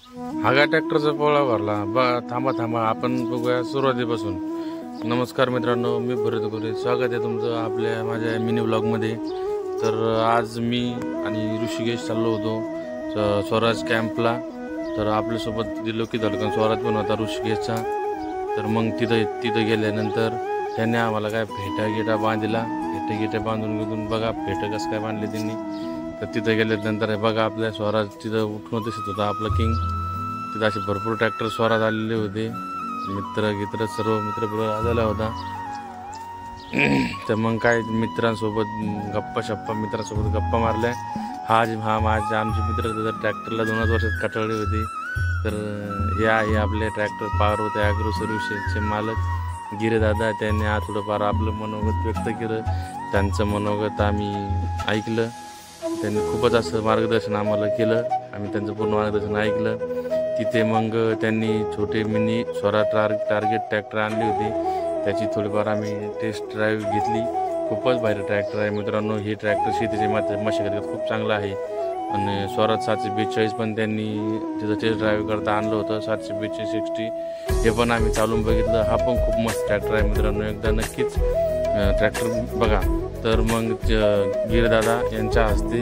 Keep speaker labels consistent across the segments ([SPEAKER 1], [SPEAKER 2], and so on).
[SPEAKER 1] हा का ट्रॅक्टरचा पोळा भरला थांबा थांबा आपण बघूया सुरुवातीपासून। नमस्कार मित्रांनो, मी भरत गोरे, स्वागत आहे तुमचं आपल्या माझ्या मिनी ब्लॉगमध्ये। तर आज मी आणि ऋषिकेश चाललो होतो स्वराज कॅम्पला। तर आपल्यासोबत दिलोकी धडकन स्वराज पण होता ऋषिकेशचा। तर मग तिथं गेल्यानंतर त्यांनी आम्हाला काय फेटा बांधला, फेटे बांधून घेऊन बघा फेटं कसं काय बांधले त्यांनी। तर तिथं गेल्यानंतर बघा आपल्या स्वराज तिथं उठून दिसत होता आपला किंग। तिथं असे भरपूर ट्रॅक्टर स्वराज आलेले होते, मित्र सर्व मित्र आलेला होता। तर मग काय मित्रांसोबत गप्पा मारल्या। आमचे मित्र ट्रॅक्टरला 2 वर्षात कटाळले होते। तर हे आपले ट्रॅक्टर पार्वती ॲग्रो सर्व्हिसेसचे मालक गिरेदादा, त्यांनी आज थोडंफार आपलं मनोगत व्यक्त केलं। त्यांचं मनोगत आम्ही ऐकलं, त्यांनी खूपच असं मार्गदर्शन आम्हाला केलं, आम्ही त्यांचं पूर्ण मार्गदर्शन ऐकलं। तिथे मग त्यांनी छोटे मिनी स्वराज टार्गेट ट्रॅक्टर आणली होती, त्याची थोडीफार आम्ही टेस्ट ड्राईव्ह घेतली। खूपच भारी ट्रॅक्टर आहे मित्रांनो, हे ट्रॅक्टर शेतीची मशागतीत खूप चांगलं आहे। आणि स्वराज 742 पण त्यांनी तिथं टेस्ट ड्राईव्ह करता आणलं होतं, 742 60 हे पण आम्ही चालून बघितलं। हा पण खूप मस्त ट्रॅक्टर आहे मित्रांनो, एकदा नक्कीच ट्रॅक्टर बघा। तर मग गिरदादा यांच्या हस्ते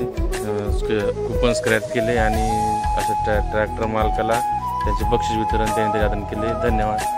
[SPEAKER 1] कुपन स्क्रॅच केले आणि असं ट्रॅक्टर मालकाला त्याचे बक्षीस वितरण त्यांनी त्याच्या हाताने केले। धन्यवाद।